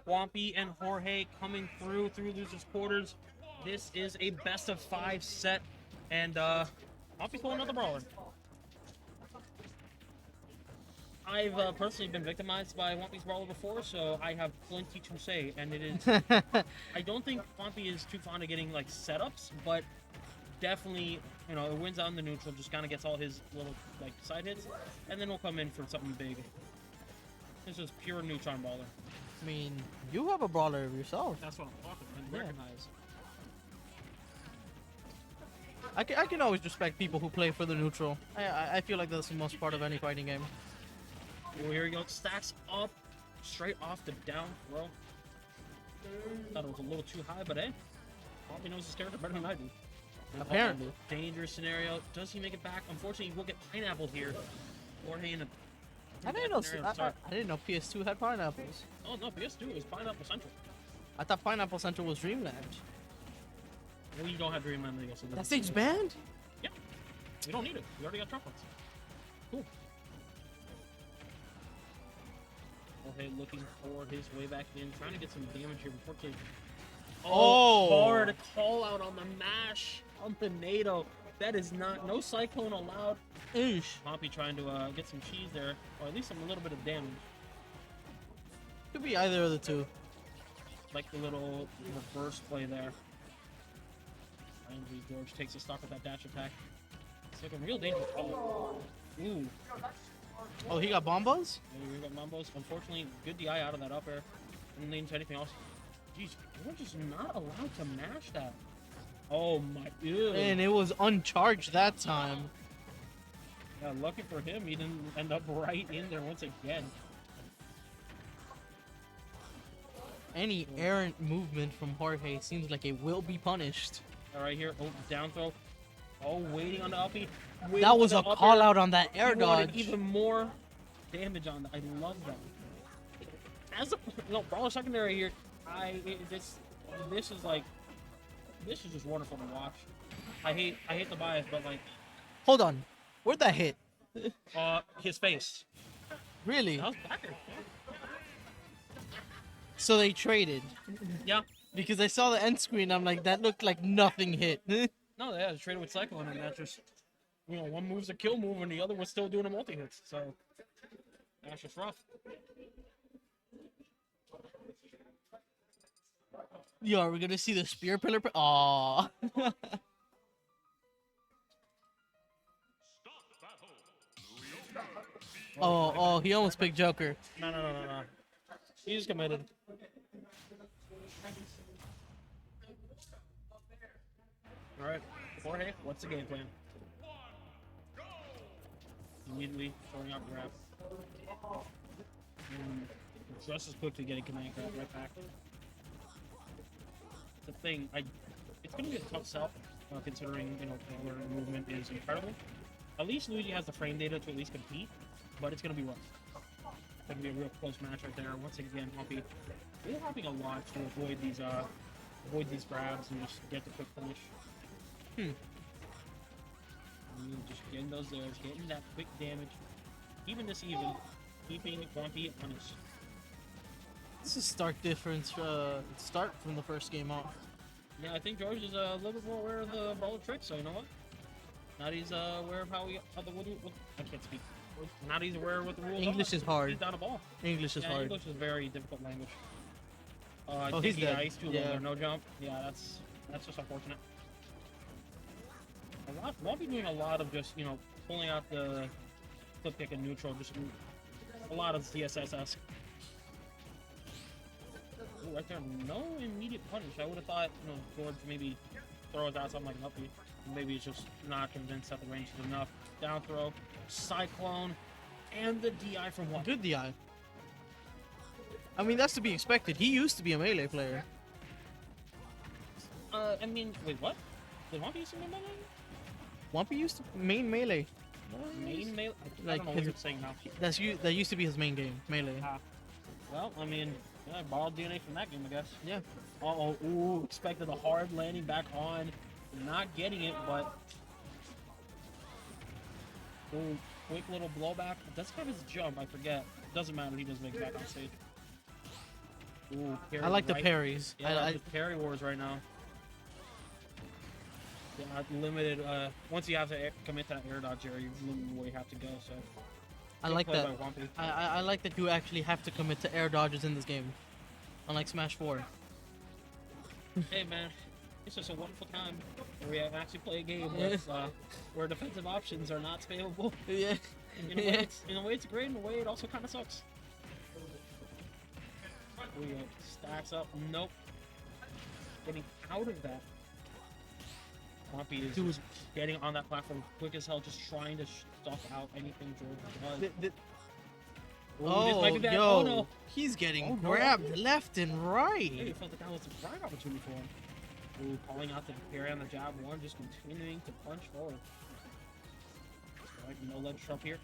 Juanpi and Jorhey coming through losers quarters. This is a best of 5 set, and Juanpi's pulling another brawler. I've personally been victimized by Juanpi's brawler before, so I have plenty to say, and it is... I don't think Juanpi is too fond of getting, like, setups, but definitely, you know, it wins out in the neutral, just kind of gets all his little, like, side hits, and then we'll come in for something big. This is pure neutron brawler. I mean, you have a brawler yourself. That's what I'm talking about. Yeah. Recognize. I can always respect people who play for the neutral. I feel like that's the most part of any fighting game. Oh, here we go. Stacks up straight off the down throw. Thought it was a little too high, but hey, Juanpi knows his character better than I do. Apparently. Dangerous scenario. Does he make it back? Unfortunately, we'll get pineapple here. Jorhey in a... I didn't know. I didn't know PS2 had pineapples. Oh no, PS2 is Pineapple Central. I thought Pineapple Central was Dreamland. Well, you don't have Dreamland League, so That stage's banned? Yeah. We don't need it. We already got chocolates. Cool. Okay, looking for his way back in, trying to get some damage here before taking. Oh! Hard call out on the mash on the NATO. That is not no cyclone allowed. Eesh. Juanpi trying to get some cheese there, or at least a little bit of damage. Could be either of the two. Like the little reverse play there. Finally, George takes a stock with that dash attack. It's like a real dangerous call. Ooh. Oh, he got bombos? Yeah, we got Mambos. Unfortunately, good DI out of that up air. Didn't lead into anything else. Jeez, George is not allowed to mash that. Oh my, ew. And it was uncharged that time. Yeah, lucky for him, he didn't end up right in there once again. Any errant movement from Jorhey seems like it will be punished. All right, here, oh, down throw. Oh, waiting on the uppie. That was a call out on that air dodge. Even more damage on that. I love that. As a brawler secondary here, this is like, this is just wonderful to watch. I hate the bias, but like, Hold on. Where'd that hit? his face. Really? That was backer. So they traded. Yeah. Because I saw the end screen, I'm like, that looked like nothing hit. No, they had to trade with Cyclone, and that just, you know, one move's a kill move, and the other was still doing a multi-hits, so that's just rough. Yo, are we gonna see the spear pillar? Aww. Oh, he almost picked Joker. No. He's committed. Alright, Jorhey, what's the game plan? Immediately throwing out grab. And just as quickly getting command grab right back. The thing, it's going to be a tough sell, considering, you know, Brawler movement is incredible. At least Luigi has the frame data to at least compete, but it's going to be rough. It's going to be a real close match right there. Once again, Juanpi, we're hopping a lot to avoid these grabs and just get the quick finish. Just getting those there, getting that quick damage. Even this even, keeping Juanpi punished. This is stark difference. Start from the first game off. Yeah, I think George is a little bit more aware of the brawler trick, so you know what? Now he's aware of how I can't speak. Now he's aware of what the rules English are. is hard. He's down a ball. English is hard. English is a very difficult language. Oh, he's dead. He's too low there, no jump. Yeah, that's just unfortunate. Won't be doing a lot of just, you know, pulling out the flip kick and neutral, just a lot of CSS-esque. Ooh, right there, no immediate punish. I would have thought, you know, George maybe throws out something like an uppy. Maybe he's just not convinced that the range is enough. Down throw, Cyclone, and the DI from one. Good DI. I mean, that's to be expected. He used to be a melee player. I mean, wait, what? Did Juanpi used to be a melee? Juanpi used to main melee. Main melee? I Like don't know what you're saying now. That used to be his main game, melee. Well, I mean, yeah, I borrowed DNA from that game, I guess. Yeah. Uh-oh, ooh, expected a hard landing back on. Not getting it, but... Ooh, quick little blowback. That's kind of his jump, I forget. Doesn't matter, he does make it back on stage. Ooh, parry I like the right. parries. Yeah, I the parry wars right now. Yeah, limited. Once you have to commit that air dodge area, you limited where you have to go. So. I Good like play that. by Juanpi. I like that you actually have to commit to air dodges in this game, unlike Smash 4. Hey man, it's just a wonderful time where we actually play a game Yeah. with, where defensive options are not spammable. Yeah. In a way, it's great. In a way, it also kind of sucks. We go. Stacks up. Nope. Getting out of that. Juanpi is Dude. just getting on that platform quick as hell, just trying to stuff out anything Jorhey does. Ooh, this might be bad. yo, Oh no! he's getting Oh, no. grabbed left and Hey, right. it felt like that was a right opportunity for him. Ooh, calling out the parry on the jab one, just continuing to punch forward. Like no ledge trap here.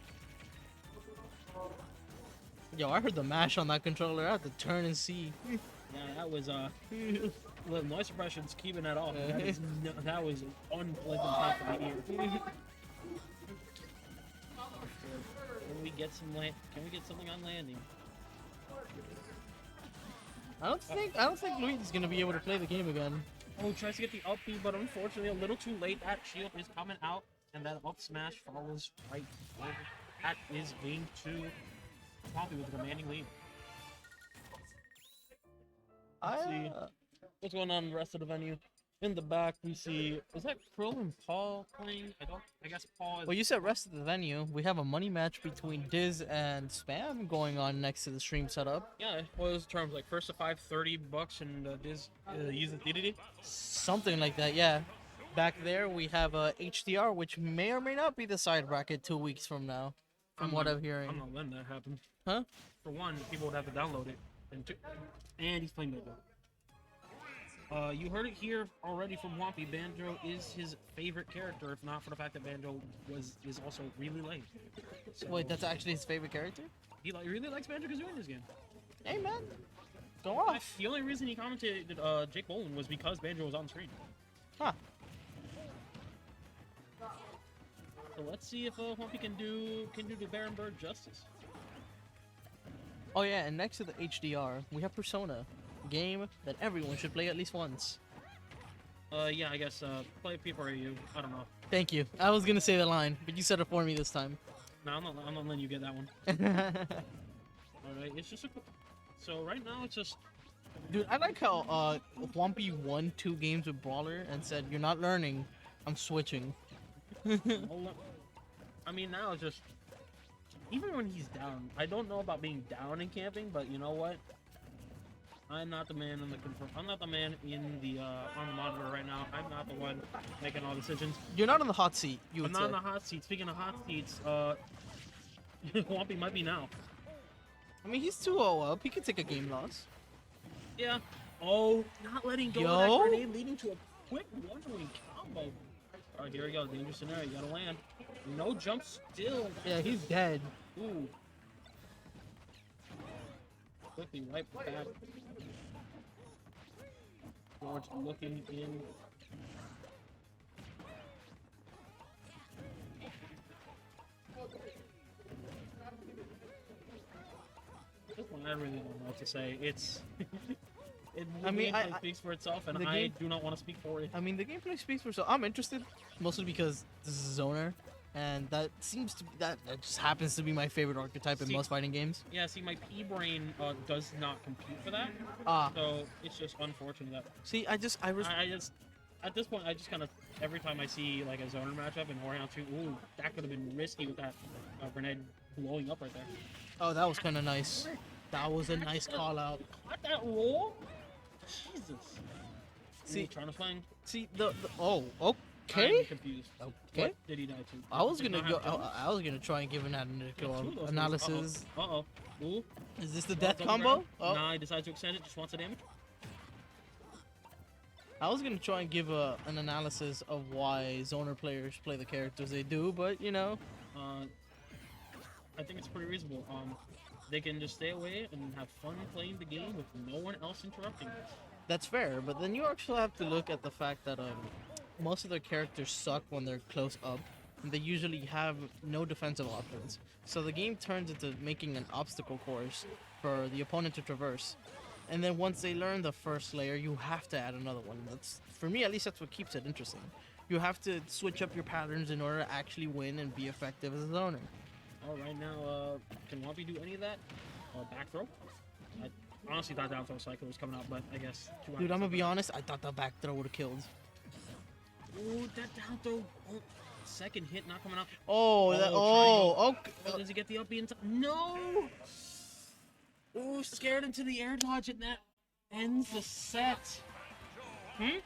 Yo, I heard the mash on that controller. I had to turn and see. Yeah, that was the noise suppression's keeping that off. That was unpleasant time for the ear. Can we get some Can we get something on landing? I don't think Luigi's gonna be able to play the game again. Oh, tries to get the up B, but unfortunately a little too late. That shield is coming out, and that up smash follows right over. That is game 2. Probably with a commanding lead. Let's see what's going on in the rest of the venue. In the back, we see, is that Krill and Paul playing? I guess Paul is. Well, you said rest of the venue. We have a money match between Diz and Spam going on next to the stream setup. Yeah, what was the terms? Like first to 5, $30, and Diz uses DDD? Something like that, yeah. Back there, we have HDR, which may or may not be the side bracket 2 weeks from now, from what I'm hearing. I'm not letting that happen. Huh? For one, people would have to download it. And he's playing mobile. You heard it here already from Juanpi. Banjo is his favorite character, if not for the fact that Banjo is also really late. So Wait, that's actually his favorite character? he really likes Banjo-Kazooie in this game. Hey, man. Go off. The only reason he commented Jake Bolin was because Banjo was on screen. Huh. So let's see if Juanpi can do the Baron Bird justice. Oh, yeah, and next to the HDR, we have Persona. Game that everyone should play at least once. Yeah, I guess play PPRU. I don't know. Thank you. I was gonna say the line, but you said it for me this time. No, I'm not letting you get that one. Alright, it's just so right now it's just Dude, I like how Juanpi won 2 games with Brawler and said, "You're not learning. I'm switching." I mean now it's just even when he's down, I don't know about being down in camping, but you know what? I'm not the man in the I'm not the man in the on the monitor right now. I'm not the one making all decisions. You're not on the hot seat. You I'm would not in say. the hot seat. Speaking of hot seats, Juanpi might be now. I mean, he's 2-0 up. He could take a game loss. Yeah. Oh, not letting go of Yo. that grenade, leading to a quick one-wing combo. All right, here we go. Dangerous scenario. You gotta land. No jump still. Yeah, he's dead. Ooh. Quickly right back. George looking in. This one, I really don't know what to say. It's. I mean, gameplay speaks for itself, and the I game- do not want to speak for it. I mean, the gameplay speaks for itself. I'm interested, mostly because this is a zoner, and that seems to be that just happens to be my favorite archetype in See- most fighting games. Yeah, see, my P brain does not compute for that, Ah, so it's just unfortunate that see, I just at this point I just kind of every time I see like a zoner matchup in Warhammer 2, ooh, that could have been risky with that grenade blowing up right there. Oh, that was kind of nice. That was a nice call out. Caught that roll? Jesus. See- Ooh, trying to find. See the oh I'm okay. confused. Okay. What did he die to? I was Did gonna not go. have jumps? I was gonna try and give an Yeah, two of analytical those analysis. moves. Uh-oh. Ooh. Is this the death Double combo? barrel. Oh, Nah, he decides to extend it. Just wants the damage. I was gonna try and give an analysis of why zoner players play the characters they do, but you know, I think it's pretty reasonable. They can just stay away and have fun playing the game with no one else interrupting. that's fair. But then you actually have to look at the fact that most of their characters suck when they're close up, and they usually have no defensive options. So the game turns into making an obstacle course for the opponent to traverse. And then once they learn the first layer, you have to add another one. That's, for me at least, that's what keeps it interesting. You have to switch up your patterns in order to actually win and be effective as a zoner. All right, now, can Juanpi do any of that? Back throw? I honestly thought down throw cycle was coming out, but I guess. Dude, I'm gonna be honest, I thought the back throw would have killed. Ooh, that down throw. Oh, second hit not coming out. Okay. Does he get the up B in time? No! Ooh, scared into the air dodge, and that ends the set. Hmm?